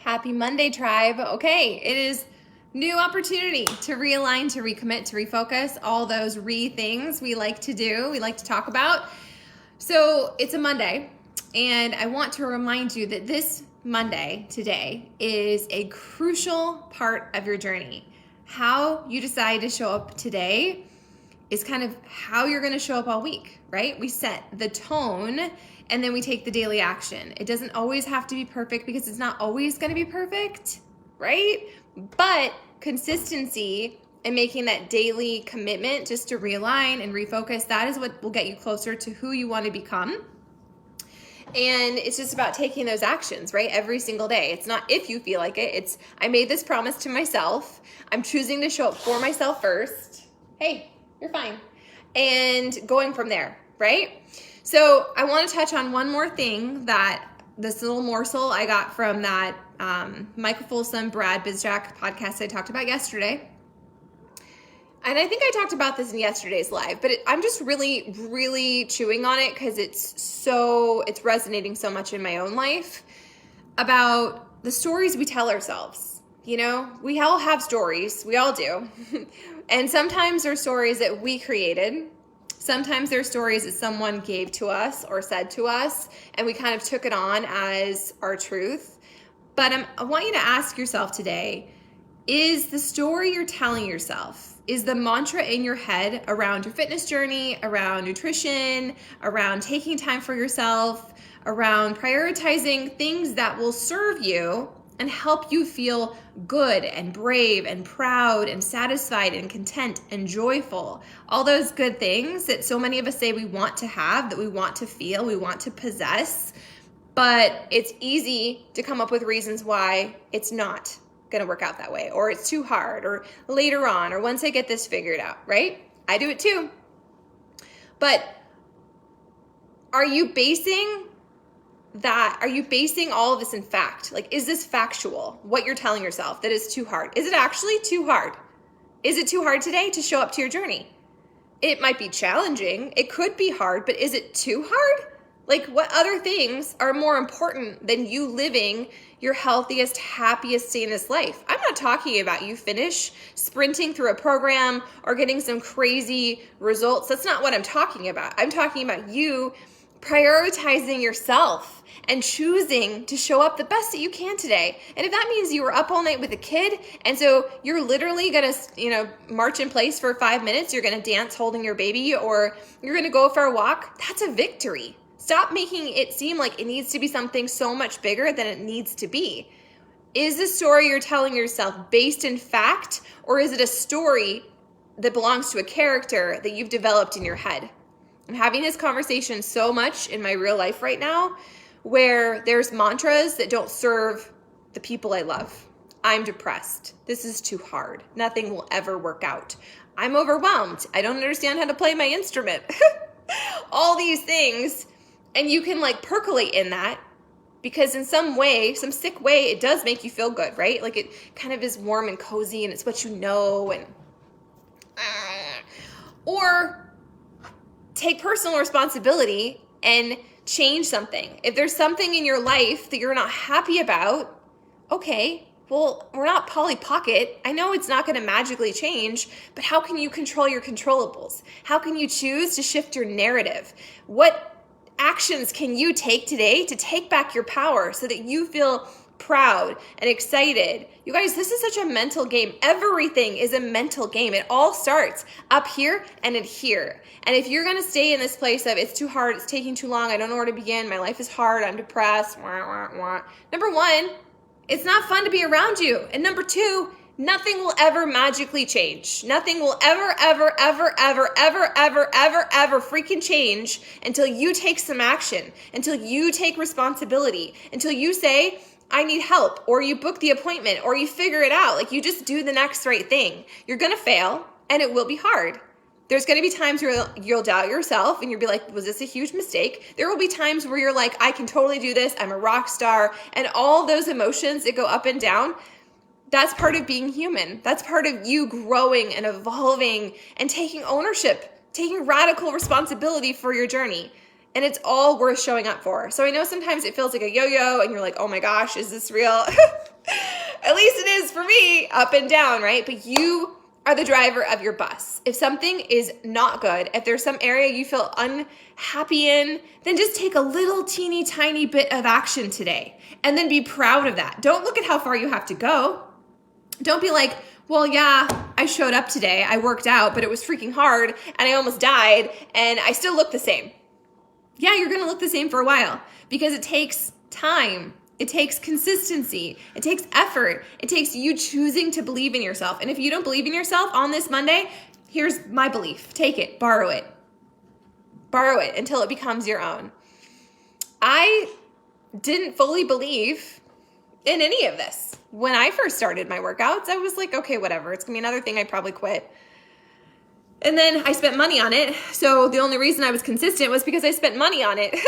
Happy Monday, tribe. Okay, it is new opportunity to realign, to recommit, to refocus, all those things we like to do, we like to talk about. So it's a Monday, and I want to remind you that this Monday, today, is a crucial part of your journey. How you decide to show up today is kind of how you're going to show up all week, right? We set the tone and then we take the daily action. It doesn't always have to be perfect because it's not always going to be perfect, right? But consistency and making that daily commitment just to realign and refocus, that is what will get you closer to who you want to become. And it's just about taking those actions, right? Every single day. It's not if you feel like it. It's I made this promise to myself. I'm choosing to show up for myself first. Hey, you're fine. And going from there, right? So I want to touch on one more thing, that this little morsel I got from that Michael Folsom, Brad Bizjack podcast I talked about yesterday. And I think I talked about this in yesterday's live, but I'm just really, really chewing on it because it's resonating so much in my own life about the stories we tell ourselves. You know, we all have stories. We all do. And sometimes they're stories that we created. Sometimes they're stories that someone gave to us or said to us, and we kind of took it on as our truth. But I want you to ask yourself today, is the story you're telling yourself, is the mantra in your head around your fitness journey, around nutrition, around taking time for yourself, around prioritizing things that will serve you and help you feel good and brave and proud and satisfied and content and joyful? All those good things that so many of us say we want to have, that we want to feel, we want to possess, but it's easy to come up with reasons why it's not going to work out that way, or it's too hard, or later on, or once I get this figured out, right? I do it too. But are you basing all of this in fact? Like, is this factual, what you're telling yourself that is too hard? Is it actually too hard? Is it too hard today to show up to your journey? It might be challenging. It could be hard, but is it too hard? Like, what other things are more important than you living your healthiest, happiest, sanest life? I'm not talking about you finish sprinting through a program or getting some crazy results. That's not what I'm talking about. I'm talking about you prioritizing yourself and choosing to show up the best that you can today. And if that means you were up all night with a kid, and so you're literally gonna, march in place for 5 minutes, you're gonna dance holding your baby, or you're gonna go for a walk, that's a victory. Stop making it seem like it needs to be something so much bigger than it needs to be. Is the story you're telling yourself based in fact, or is it a story that belongs to a character that you've developed in your head? I'm having this conversation so much in my real life right now, where there's mantras that don't serve the people I love. I'm depressed. This is too hard. Nothing will ever work out. I'm overwhelmed. I don't understand how to play my instrument. All these things. And you can percolate in that, because in some way, some sick way, it does make you feel good, right? Like, it kind of is warm and cozy, and it's what you know. Or take personal responsibility and change something. If there's something in your life that you're not happy about, okay, well, we're not Polly Pocket. I know it's not going to magically change, but how can you control your controllables? How can you choose to shift your narrative? What actions can you take today to take back your power so that you feel proud and excited? You guys, this is such a mental game. Everything is a mental game. It all starts up here and in here. And if you're going to stay in this place of it's too hard, it's taking too long, I don't know where to begin, my life is hard, I'm depressed, number one, it's not fun to be around you. And number two, nothing will ever magically change. Nothing will ever freaking change until you take some action, until you take responsibility, until you say, I need help, or you book the appointment, or you figure it out. Like, you just do the next right thing. You're going to fail, and it will be hard. There's going to be times where you'll doubt yourself and you'll be like, was this a huge mistake? There will be times where you're like, I can totally do this. I'm a rock star. And all those emotions that go up and down, that's part of being human. That's part of you growing and evolving and taking ownership, taking radical responsibility for your journey. And it's all worth showing up for. So I know sometimes it feels like a yo-yo and you're like, oh my gosh, is this real? least it is for me, up and down, right? But you are the driver of your bus. If something is not good, if there's some area you feel unhappy in, then just take a little teeny tiny bit of action today and then be proud of that. Don't look at how far you have to go. Don't be like, well, yeah, I showed up today, I worked out, but it was freaking hard and I almost died and I still look the same. Yeah, you're gonna look the same for a while because it takes time. It takes consistency. It takes effort. It takes you choosing to believe in yourself. And if you don't believe in yourself on this Monday, here's my belief. Take it, borrow it. Borrow it until it becomes your own. I didn't fully believe in any of this. When I first started my workouts, I was like, okay, whatever. It's gonna be another thing I'd probably quit. And then I spent money on it. So the only reason I was consistent was because I spent money on it.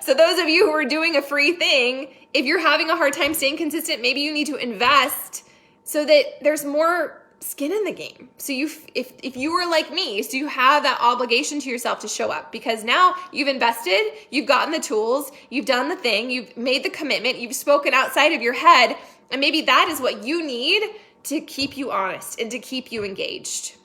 So those of you who are doing a free thing, if you're having a hard time staying consistent, maybe you need to invest so that there's more skin in the game. So if you were like me, so you have that obligation to yourself to show up because now you've invested, you've gotten the tools, you've done the thing, you've made the commitment, you've spoken outside of your head, and maybe that is what you need to keep you honest and to keep you engaged.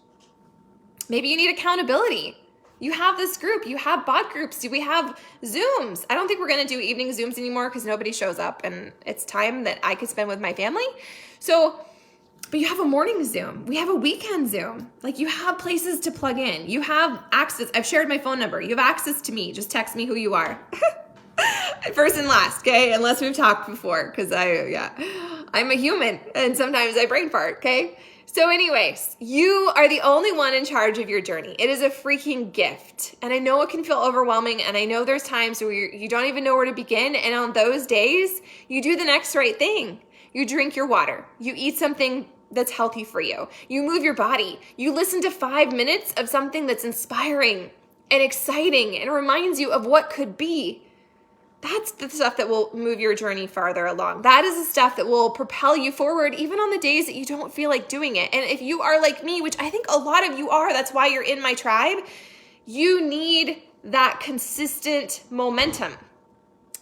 Maybe you need accountability. You have this group, you have bot groups, we have Zooms. I don't think we're gonna do evening Zooms anymore because nobody shows up and it's time that I could spend with my family. So, but you have a morning Zoom, we have a weekend Zoom. Like you have places to plug in. You have access, I've shared my phone number. You have access to me, just text me who you are. First and last, okay? Unless we've talked before because I'm a human and sometimes I brain fart, okay? So anyways, you are the only one in charge of your journey. It is a freaking gift. And I know it can feel overwhelming. And I know there's times where you don't even know where to begin. And on those days, you do the next right thing. You drink your water. You eat something that's healthy for you. You move your body. You listen to 5 minutes of something that's inspiring and exciting and reminds you of what could be. That's the stuff that will move your journey farther along. That is the stuff that will propel you forward even on the days that you don't feel like doing it. And if you are like me, which I think a lot of you are, that's why you're in my tribe, you need that consistent momentum.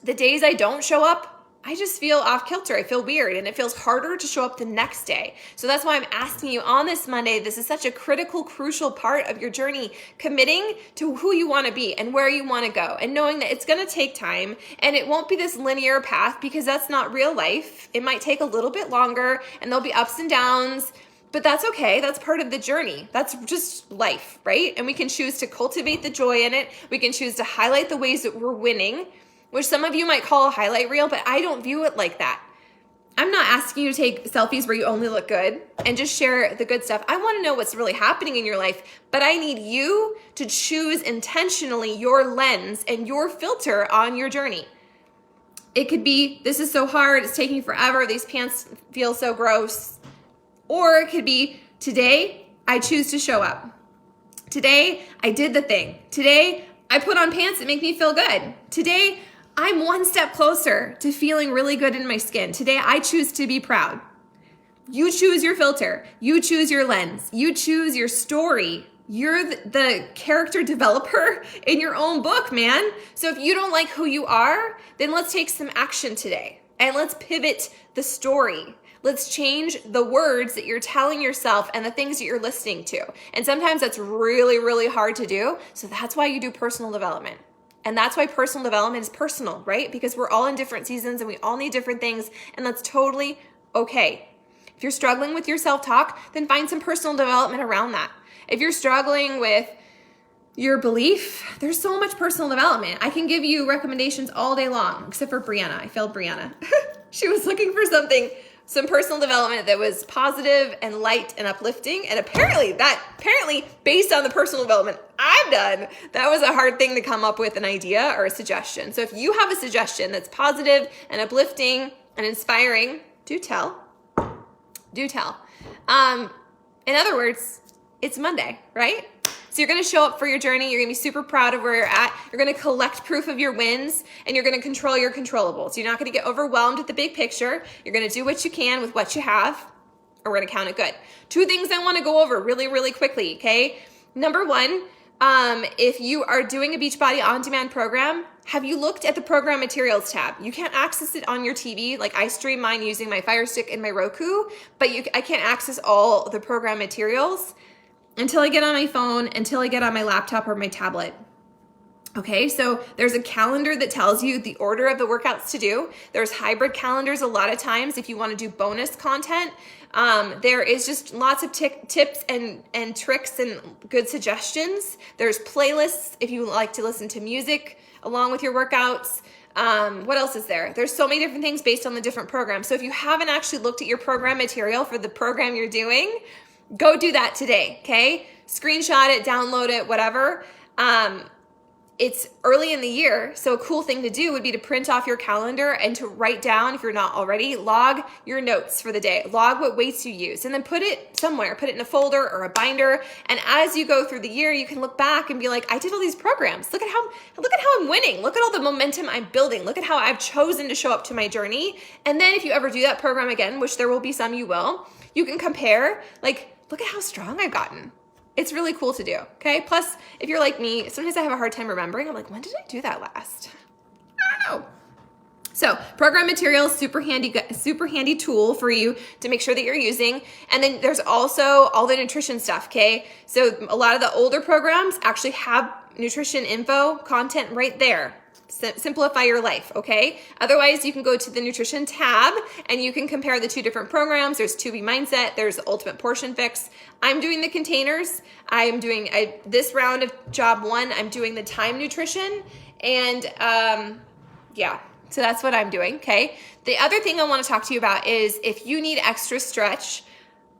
The days I don't show up, I just feel off kilter. I feel weird and it feels harder to show up the next day. So that's why I'm asking you on this Monday, this is such a critical, crucial part of your journey, committing to who you want to be and where you want to go and knowing that it's going to take time and it won't be this linear path because that's not real life. It might take a little bit longer and there'll be ups and downs, but that's okay. That's part of the journey. That's just life, right? And we can choose to cultivate the joy in it. We can choose to highlight the ways that we're winning, which some of you might call a highlight reel, but I don't view it like that. I'm not asking you to take selfies where you only look good and just share the good stuff. I want to know what's really happening in your life, but I need you to choose intentionally your lens and your filter on your journey. It could be, this is so hard, it's taking forever, these pants feel so gross. Or it could be, today, I choose to show up. Today, I did the thing. Today, I put on pants that make me feel good. Today, I'm one step closer to feeling really good in my skin. Today, I choose to be proud. You choose your filter. You choose your lens. You choose your story. You're the character developer in your own book, man. So if you don't like who you are, then let's take some action today. And let's pivot the story. Let's change the words that you're telling yourself and the things that you're listening to. And sometimes that's really, really hard to do. So that's why you do personal development. And that's why personal development is personal, right? Because we're all in different seasons and we all need different things, and that's totally okay. If you're struggling with your self-talk, then find some personal development around that. If you're struggling with your belief, there's so much personal development. I can give you recommendations all day long, except for Brianna. I failed Brianna. She was looking for some personal development that was positive and light and uplifting. And apparently based on the personal development I've done, that was a hard thing to come up with an idea or a suggestion. So if you have a suggestion that's positive and uplifting and inspiring, do tell. Do tell. In other words, it's Monday, right? So you're going to show up for your journey. You're going to be super proud of where you're at. You're going to collect proof of your wins, and you're going to control your controllables. You're not going to get overwhelmed with the big picture. You're going to do what you can with what you have, and we're going to count it good. 2 things I want to go over really, really quickly, okay? Number 1, If you are doing a Beachbody On Demand program, have you looked at the program materials tab? You can't access it on your TV. Like I stream mine using my Fire Stick and my Roku, but I can't access all the program materials until I get on my phone, until I get on my laptop or my tablet. Okay, so there's a calendar that tells you the order of the workouts to do. There's hybrid calendars a lot of times if you want to do bonus content. There is just lots of tips and tricks and good suggestions. There's playlists if you like to listen to music along with your workouts. What else is there? There's so many different things based on the different programs. So if you haven't actually looked at your program material for the program you're doing, go do that today, okay? Screenshot it, download it, whatever. It's early in the year, so a cool thing to do would be to print off your calendar and to write down, if you're not already, log your notes for the day. Log what weights you use and then put it somewhere. Put it in a folder or a binder. And as you go through the year, you can look back and be like, I did all these programs. Look at how I'm winning. Look at all the momentum I'm building. Look at how I've chosen to show up to my journey. And then if you ever do that program again, which there will be some you will, you can compare, like, look at how strong I've gotten. It's really cool to do, okay? Plus, if you're like me, sometimes I have a hard time remembering. I'm like, when did I do that last? I don't know. So program materials, super handy tool for you to make sure that you're using. And then there's also all the nutrition stuff, okay? So a lot of the older programs actually have nutrition info content right there. Simplify your life, okay? Otherwise, you can go to the nutrition tab and you can compare the two different programs. There's 2B Mindset, there's the Ultimate Portion Fix. I'm doing the containers. I am doing this round of job 1, I'm doing the time nutrition. And yeah, so that's what I'm doing, okay? The other thing I want to talk to you about is if you need extra stretch,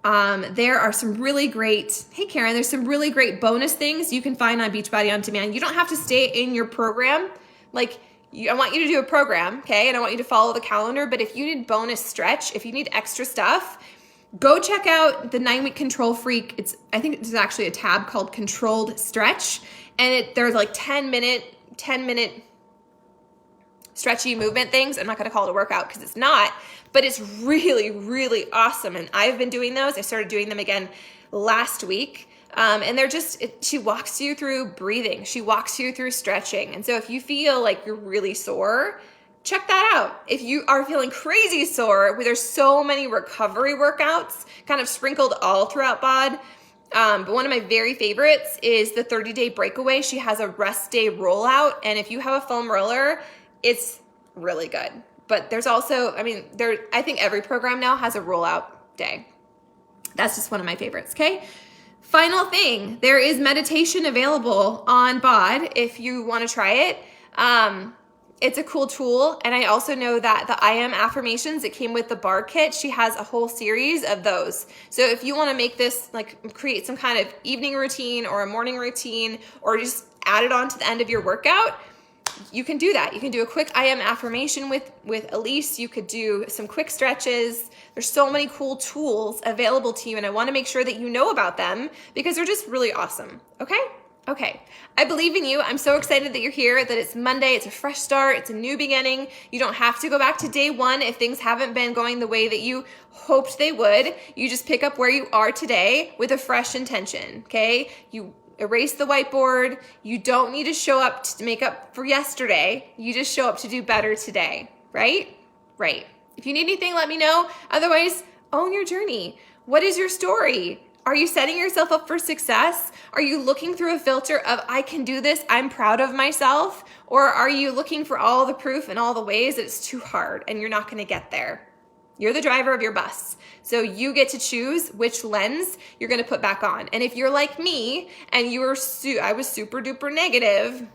there are some really great, hey Karen, there's some really great bonus things you can find on Beachbody On Demand. You don't have to stay in your program. Like, I want you to do a program, okay? And I want you to follow the calendar. But if you need bonus stretch, if you need extra stuff, go check out the 9-week Control Freak. I think there's actually a tab called Controlled Stretch. And there's like 10 minute stretchy movement things. I'm not going to call it a workout because it's not. But it's really, really awesome. And I've been doing those. I started doing them again last week. And she walks you through breathing. She walks you through stretching. And so if you feel like you're really sore, check that out. If you are feeling crazy sore, there's so many recovery workouts kind of sprinkled all throughout BOD. But one of my very favorites is the 30-day breakaway. She has a rest day rollout. And if you have a foam roller, it's really good. But there's also, I think every program now has a rollout day. That's just one of my favorites, okay? Final thing, there is meditation available on BOD if you want to try it. It's a cool tool. And I also know that the I Am affirmations that came with the bar kit, she has a whole series of those. So if you want to make this, like, create some kind of evening routine or a morning routine or just add it on to the end of your workout, you can do that. You can do a quick I Am affirmation with Elise. You could do some quick stretches. There's so many cool tools available to you, and I want to make sure that you know about them because they're just really awesome. Okay? Okay. I believe in you. I'm so excited that you're here, that it's Monday. It's a fresh start. It's a new beginning. You don't have to go back to day 1 if things haven't been going the way that you hoped they would. You just pick up where you are today with a fresh intention. Okay? You erase the whiteboard. You don't need to show up to make up for yesterday. You just show up to do better today, right? Right. If you need anything, let me know. Otherwise, own your journey. What is your story? Are you setting yourself up for success? Are you looking through a filter of, I can do this, I'm proud of myself? Or are you looking for all the proof and all the ways that it's too hard and you're not going to get there? You're the driver of your bus. So you get to choose which lens you're going to put back on. And if you're like me and I was super duper negative,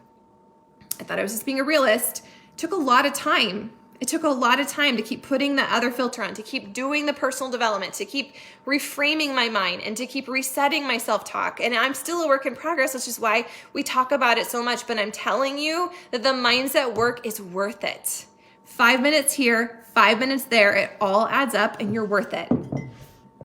I thought I was just being a realist, it took a lot of time. It took a lot of time to keep putting the other filter on, to keep doing the personal development, to keep reframing my mind, and to keep resetting my self-talk. And I'm still a work in progress, which is why we talk about it so much. But I'm telling you that the mindset work is worth it. 5 minutes here, 5 minutes there, it all adds up and you're worth it.